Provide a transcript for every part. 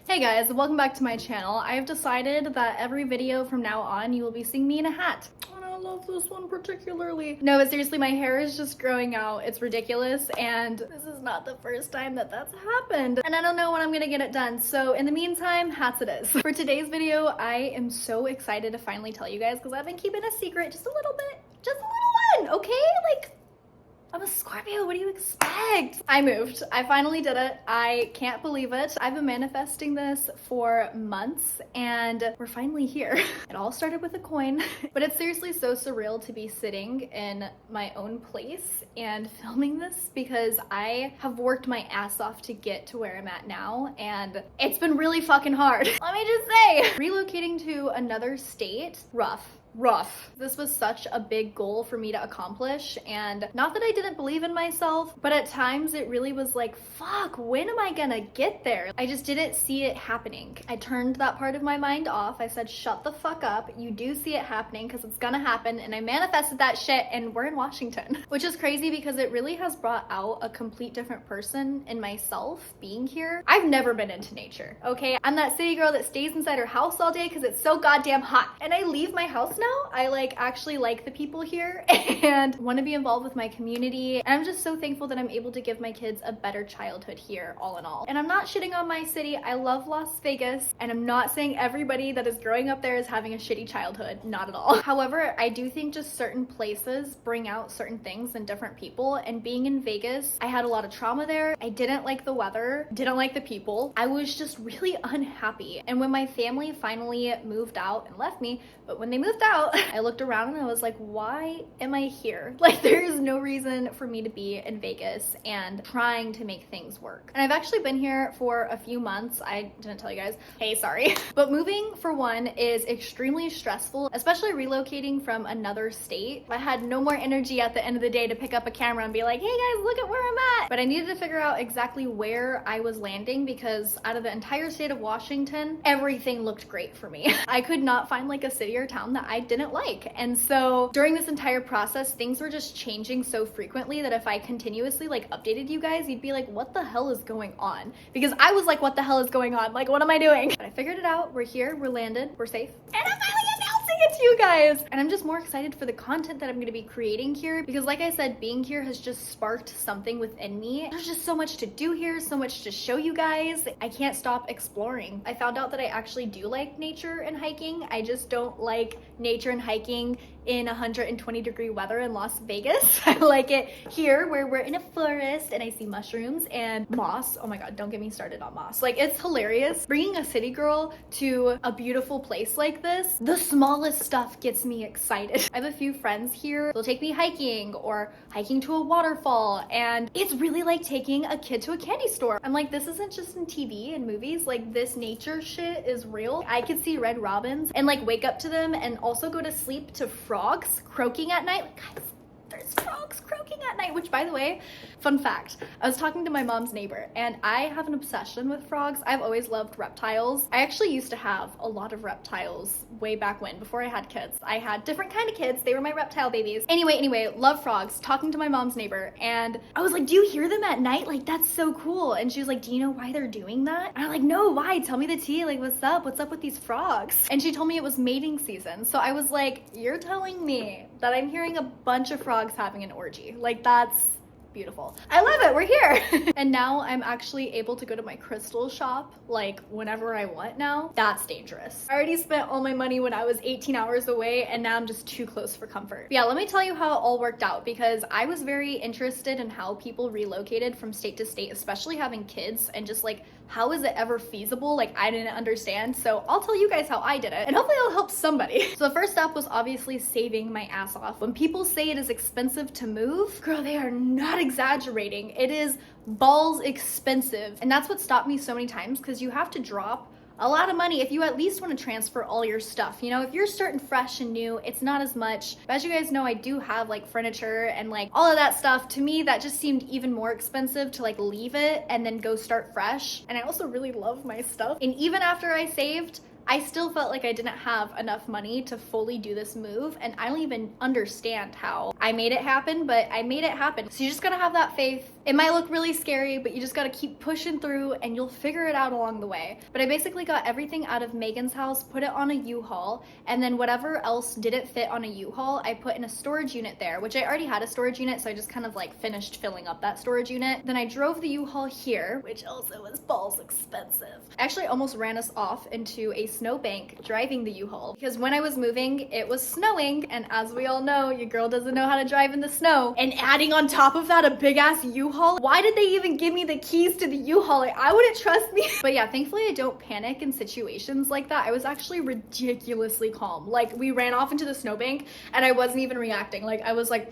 Hey guys, welcome back to my channel. I have decided that every video from now on you will be seeing me in a hat. And I love this one particularly. No, but seriously, my hair is just growing out. It's ridiculous, and this is not the first time that that's happened. And I don't know when I'm gonna get it done, so in the meantime, hats it is. For today's video, I am so excited to finally tell you guys because I've been keeping a secret just a little bit. Just a little one, okay? Like, I'm a Scorpio, what do you expect? I moved. I finally did it. I can't believe it. I've been manifesting this for months and we're finally here. It all started with a coin, but it's seriously so surreal to be sitting in my own place and filming this because I have worked my ass off to get to where I'm at now and it's been really fucking hard. Let me just say, relocating to another state, rough. This was such a big goal for me to accomplish, and not that I didn't believe in myself, but at times it really was like, fuck, when am I gonna get there? I just didn't see it happening. I turned that part of my mind off. I said, shut the fuck up. You do see it happening because it's gonna happen, and I manifested that shit, and we're in Washington. Which is crazy because it really has brought out a complete different person in myself being here. I've never been into nature, okay? I'm that city girl that stays inside her house all day because it's so goddamn hot, and I leave my house now. I actually like the people here and want to be involved with my community. And I'm just so thankful that I'm able to give my kids a better childhood here, all in all. And I'm not shitting on my city. I love Las Vegas, and I'm not saying everybody that is growing up there is having a shitty childhood, not at all. However, I do think just certain places bring out certain things in different people, and being in Vegas, I had a lot of trauma there. I didn't like the weather, didn't like the people. I was just really unhappy. And when my family finally moved out and left me, but when they moved out, I looked around and I was like, why am I here? Like, there is no reason for me to be in Vegas and trying to make things work. And I've actually been here for a few months. I didn't tell you guys. Hey, sorry. But moving, for one, is extremely stressful, especially relocating from another state. I had no more energy at the end of the day to pick up a camera and be like, hey guys, look at where I'm at. But I needed to figure out exactly where I was landing because out of the entire state of Washington, everything looked great for me. I could not find like a city or town that I didn't like. And so during this entire process, things were just changing so frequently that if I continuously updated you guys, you'd be like, what the hell is going on? Because I was like, what the hell is going on? Like, what am I doing? But I figured it out. We're here, we're landed, we're safe. And I'm finally announcing it to you guys. And I'm just more excited for the content that I'm gonna be creating here because like I said, being here has just sparked something within me. There's just so much to do here, so much to show you guys. I can't stop exploring. I found out that I actually do like nature and hiking. I just don't like nature and hiking in 120-degree weather in Las Vegas. I like it here where we're in a forest and I see mushrooms and moss. Oh my God, don't get me started on moss. Like, it's hilarious. Bringing a city girl to a beautiful place like this, the smallest stuff gets me excited. I have a few friends here. They'll take me hiking or hiking to a waterfall, and it's really like taking a kid to a candy store. I'm like, this isn't just in TV and movies. Like, this nature shit is real. I could see red robins and wake up to them and also go to sleep to frogs croaking at night. Like, guys, there's frogs croaking at night, which, by the way, fun fact, I was talking to my mom's neighbor and I have an obsession with frogs. I've always loved reptiles. I actually used to have a lot of reptiles way back when, before I had kids. I had different kind of kids. They were my reptile babies. Anyway, love frogs. Talking to my mom's neighbor and I was like, do you hear them at night? Like, that's so cool. And she was like, do you know why they're doing that? And I'm like, no, why? Tell me the tea. Like, what's up? What's up with these frogs? And she told me it was mating season. So I was like, you're telling me that I'm hearing a bunch of frogs having an orgy. Like, that's beautiful. I love it. We're here. And now I'm actually able to go to my crystal shop whenever I want now. That's dangerous. I already spent all my money when I was 18 hours away and now I'm just too close for comfort. But yeah, let me tell you how it all worked out because I was very interested in how people relocated from state to state, especially having kids, and just how is it ever feasible? I didn't understand. So I'll tell you guys how I did it and hopefully it'll help somebody. So the first step was obviously saving my ass off. When people say it is expensive to move, girl, they are not exaggerating. It is balls expensive. And that's what stopped me so many times because you have to drop a lot of money if you at least want to transfer all your stuff. You know, if you're starting fresh and new, it's not as much. But as you guys know, I do have furniture and all of that stuff. To me, that just seemed even more expensive to leave it and then go start fresh. And I also really love my stuff. And even after I saved, I still felt like I didn't have enough money to fully do this move, and I don't even understand how I made it happen, but I made it happen. So you just gotta have that faith It might look really scary, but you just gotta keep pushing through and you'll figure it out along the way. But I basically got everything out of Megan's house, put it on a U-Haul, and then whatever else didn't fit on a U-Haul, I put in a storage unit there, which I already had a storage unit, so I just kind of like finished filling up that storage unit. Then I drove the U-Haul here, which also was balls expensive. I actually almost ran us off into a snowbank driving the U-Haul because when I was moving, it was snowing, and as we all know, your girl doesn't know how to drive in the snow. And adding on top of that a big ass U-Haul, why did they even give me the keys to the U-Haul? Like, I wouldn't trust me. But yeah, thankfully I don't panic in situations like that. I was actually ridiculously calm. Like, we ran off into the snowbank and I wasn't even reacting. Like, I was like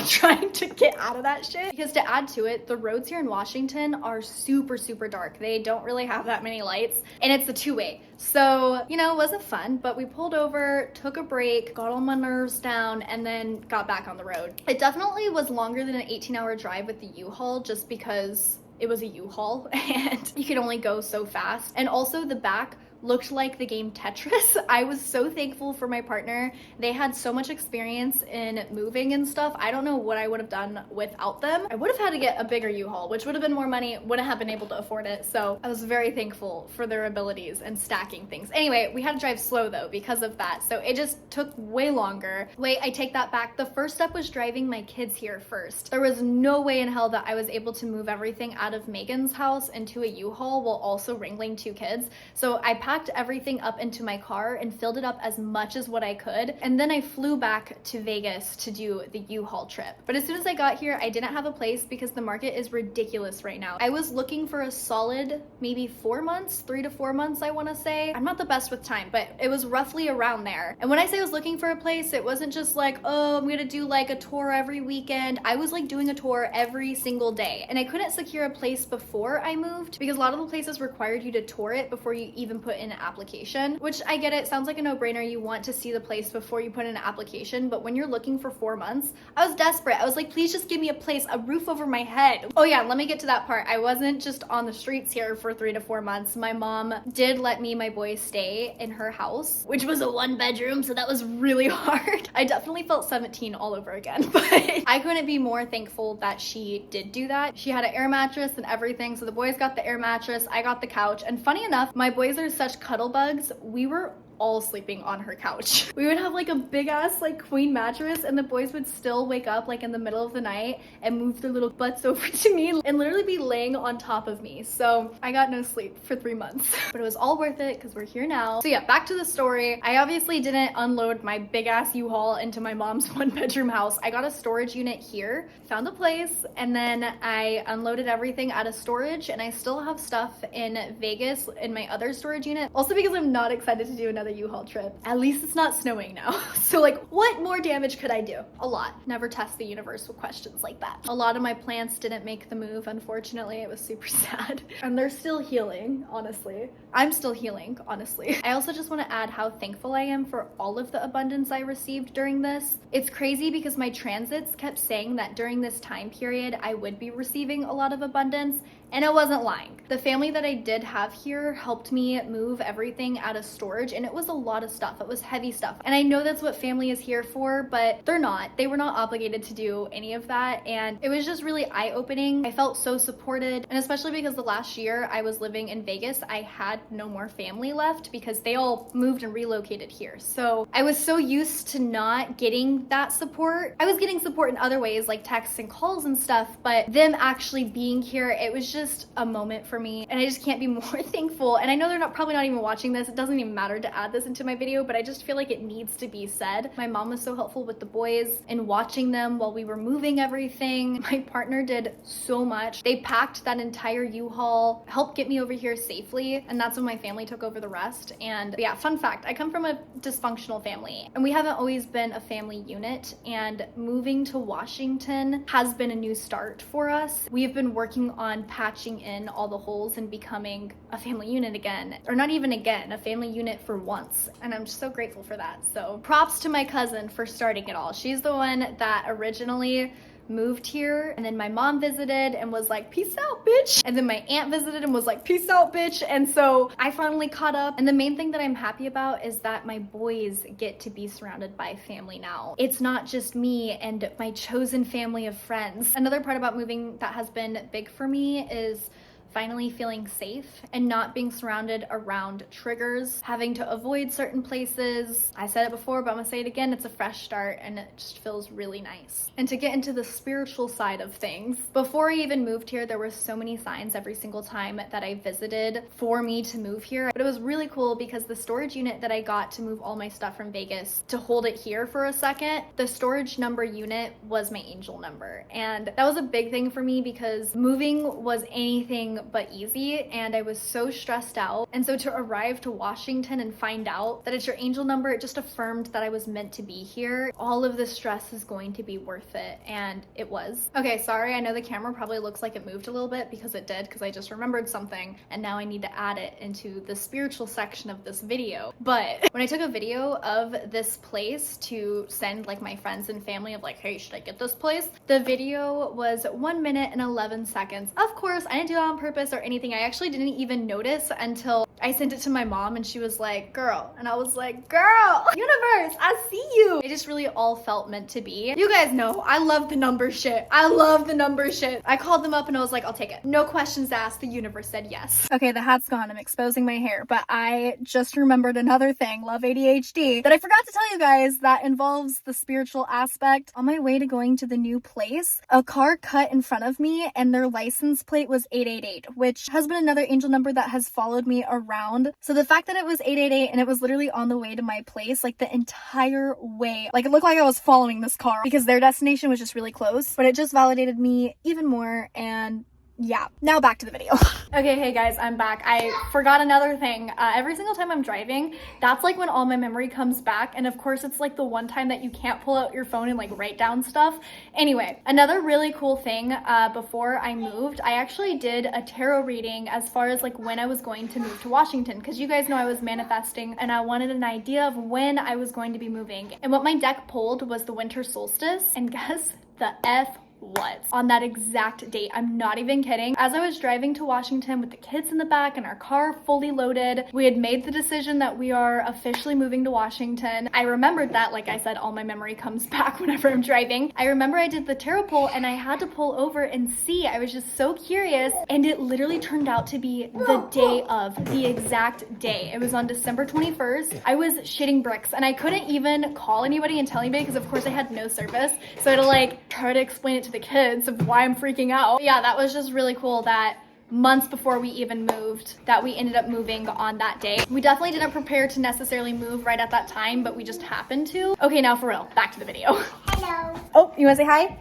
trying to get out of that shit. Because to add to it, the roads here in Washington are super, super dark. They don't really have that many lights, and it's a two-way. So, you know, it wasn't fun, but we pulled over, took a break, got all my nerves down, and then got back on the road. It definitely was longer than an 18-hour drive with the U-Haul just because it was a U-Haul and you could only go so fast. And also the back looked like the game Tetris. I was so thankful for my partner. They had so much experience in moving and stuff. I don't know what I would have done without them. I would have had to get a bigger U-Haul, which would have been more money, wouldn't have been able to afford it. So I was very thankful for their abilities and stacking things. Anyway, we had to drive slow though because of that. So it just took way longer. Wait, I take that back. The first step was driving my kids here first. There was no way in hell that I was able to move everything out of Megan's house into a U-Haul while also wrangling two kids. So I packed everything up into my car and filled it up as much as what I could. And then I flew back to Vegas to do the U-Haul trip. But as soon as I got here, I didn't have a place because the market is ridiculous right now. I was looking for a solid maybe 4 months, 3 to 4 months, I want to say. I'm not the best with time, but it was roughly around there. And when I say I was looking for a place, it wasn't just like, oh, I'm gonna do like a tour every weekend. I was like doing a tour every single day. And I couldn't secure a place before I moved because a lot of the places required you to tour it before you even put in an application, which I get it, sounds like a no-brainer. You want to see the place before you put in an application, but when you're looking for 4 months, I was desperate. I was like, please just give me a place, a roof over my head. Oh yeah, let me get to that part. I wasn't just on the streets here for 3 to 4 months. My mom did let me and my boys stay in her house, which was a 1-bedroom, so that was really hard. I definitely felt 17 all over again, but I couldn't be more thankful that she did do that. She had an air mattress and everything, so the boys got the air mattress, I got the couch, and funny enough, my boys are such cuddle bugs. We were all sleeping on her couch. We would have like a big ass like queen mattress and the boys would still wake up like in the middle of the night and move their little butts over to me and literally be laying on top of me. So I got no sleep for 3 months, but it was all worth it because we're here now. So yeah, back to the story. I obviously didn't unload my big ass U-Haul into my mom's 1-bedroom house. I got a storage unit here, found a place, and then I unloaded everything out of storage, and I still have stuff in Vegas in my other storage unit. Also because I'm not excited to do another U-Haul trip. At least it's not snowing now. So like, what more damage could I do? A lot. Never test the universe with questions like that. A lot of my plants didn't make the move, unfortunately. It was super sad. And they're still healing, honestly. I'm still healing, honestly. I also just want to add how thankful I am for all of the abundance I received during this. It's crazy because my transits kept saying that during this time period, I would be receiving a lot of abundance, and I wasn't lying. The family that I did have here helped me move everything out of storage, and it was a lot of stuff. It was heavy stuff. And I know that's what family is here for, but they're not. They were not obligated to do any of that, and it was just really eye-opening. I felt so supported, and especially because the last year I was living in Vegas, I had no more family left because they all moved and relocated here. So I was so used to not getting that support. I was getting support in other ways like texts and calls and stuff, but them actually being here, it was just a moment for me, and I just can't be more thankful. And I know they're probably not even watching this. It doesn't even matter to add this into my video, but I just feel like it needs to be said. My mom was so helpful with the boys and watching them while we were moving everything. My partner did so much. They packed that entire U-Haul, helped get me over here safely, and that's when my family took over the rest. And yeah, fun fact, I come from a dysfunctional family, and we haven't always been a family unit, and moving to Washington has been a new start for us. We have been working on patching in all the holes and becoming a family unit again, or not even again, a family unit for once, and I'm just so grateful for that. So props to my cousin for starting it all. She's the one that originally moved here, and then my mom visited and was like, peace out, bitch. And then my aunt visited and was like, peace out, bitch. And so I finally caught up. And the main thing that I'm happy about is that my boys get to be surrounded by family now. It's not just me and my chosen family of friends. Another part about moving that has been big for me is finally feeling safe and not being surrounded around triggers, having to avoid certain places. I said it before, but I'm gonna say it again, it's a fresh start and it just feels really nice. And to get into the spiritual side of things, before I even moved here, there were so many signs every single time that I visited for me to move here. But it was really cool because the storage unit that I got to move all my stuff from Vegas to hold it here for a second, the storage number unit was my angel number. And that was a big thing for me because moving was anything but easy and I was so stressed out. And so to arrive to Washington and find out that it's your angel number, it just affirmed that I was meant to be here. All of the stress is going to be worth it, and it was. Okay, sorry, I know the camera probably looks like it moved a little bit because it did, because I just remembered something and now I need to add it into the spiritual section of this video. But when I took a video of this place to send like my friends and family of like, hey, should I get this place? The video was 1 minute and 11 seconds. Of course, I didn't do that on purpose or anything. I actually didn't even notice until I sent it to my mom and she was like, girl. And I was like, girl, universe, I see you. It just really all felt meant to be. You guys know, I love the number shit. I love the number shit. I called them up and I was like, I'll take it. No questions asked. The universe said yes. Okay, the hat's gone. I'm exposing my hair, but I just remembered another thing, love ADHD, that I forgot to tell you guys that involves the spiritual aspect. On my way to going to the new place, a car cut in front of me and their license plate was 888, which has been another angel number that has followed me around. So the fact that it was 888 and it was literally on the way to my place, like the entire way, like it looked like I was following this car because their destination was just really close, but it just validated me even more. And yeah, now back to the video. Okay, hey guys, I'm back. I forgot another thing. Every single time I'm driving, that's like when all my memory comes back. And of course, it's like the one time that you can't pull out your phone and like write down stuff. Anyway, another really cool thing, before I moved, I actually did a tarot reading as far as like when I was going to move to Washington, because you guys know I was manifesting and I wanted an idea of when I was going to be moving. And what my deck pulled was the winter solstice. And guess the F was on that exact date. I'm not even kidding. As I was driving to Washington with the kids in the back and our car fully loaded, we had made the decision that we are officially moving to Washington. I remembered that, like I said, all my memory comes back whenever I'm driving. I remember I did the tarot pull and I had to pull over and see. I was just so curious, and it literally turned out to be the day of, the exact day. It was on December 21st. I was shitting bricks and I couldn't even call anybody and tell anybody because of course I had no service. So I had to like try to explain it to the kids of why I'm freaking out. Yeah, that was just really cool that months before we even moved, that we ended up moving on that day. We definitely didn't prepare to necessarily move right at that time, but we just happened to. Okay, now for real, back to the video. Hello. Oh, you wanna say hi?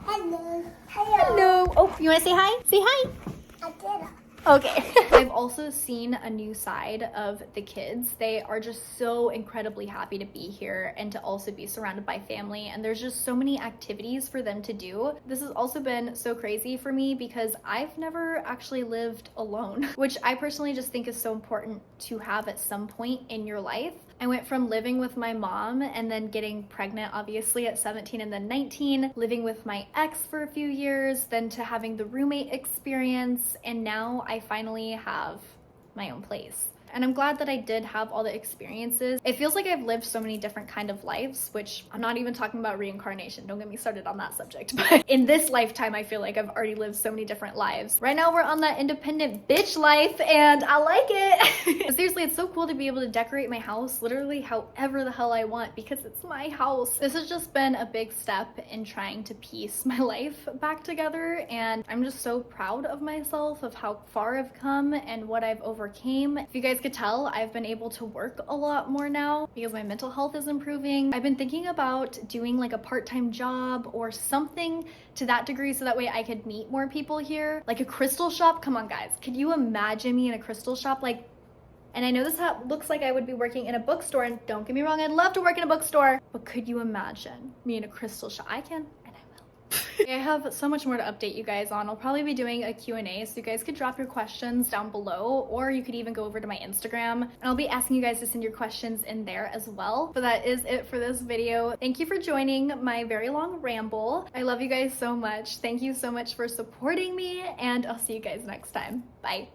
Hello. Hello. Hello. Oh, you wanna say hi? Say hi. I did. Okay. I've also seen a new side of the kids. They are just so incredibly happy to be here and to also be surrounded by family. And there's just so many activities for them to do. This has also been so crazy for me because I've never actually lived alone, which I personally just think is so important to have at some point in your life. I went from living with my mom and then getting pregnant, obviously, at 17 and then 19, living with my ex for a few years, then to having the roommate experience, and now I finally have my own place. And I'm glad that I did have all the experiences. It feels like I've lived so many different kind of lives, which I'm not even talking about reincarnation. Don't get me started on that subject. But in this lifetime, I feel like I've already lived so many different lives. Right now, we're on that independent bitch life and I like it. Seriously, it's so cool to be able to decorate my house literally however the hell I want because it's my house. This has just been a big step in trying to piece my life back together. And I'm just so proud of myself, of how far I've come and what I've overcame. If you guys could tell, I've been able to work a lot more now because my mental health is improving. I've been thinking about doing like a part-time job or something to that degree so that way I could meet more people here. Like a crystal shop. Come on guys, could you imagine me in a crystal shop? Like, and I know this looks like I would be working in a bookstore, and don't get me wrong, I'd love to work in a bookstore, but could you imagine me in a crystal shop? I can. I have so much more to update you guys on. I'll probably be doing a Q&A, so you guys could drop your questions down below, or you could even go over to my Instagram, and I'll be asking you guys to send your questions in there as well. But that is it for this video. Thank you for joining my very long ramble. I love you guys so much. Thank you so much for supporting me, and I'll see you guys next time. Bye.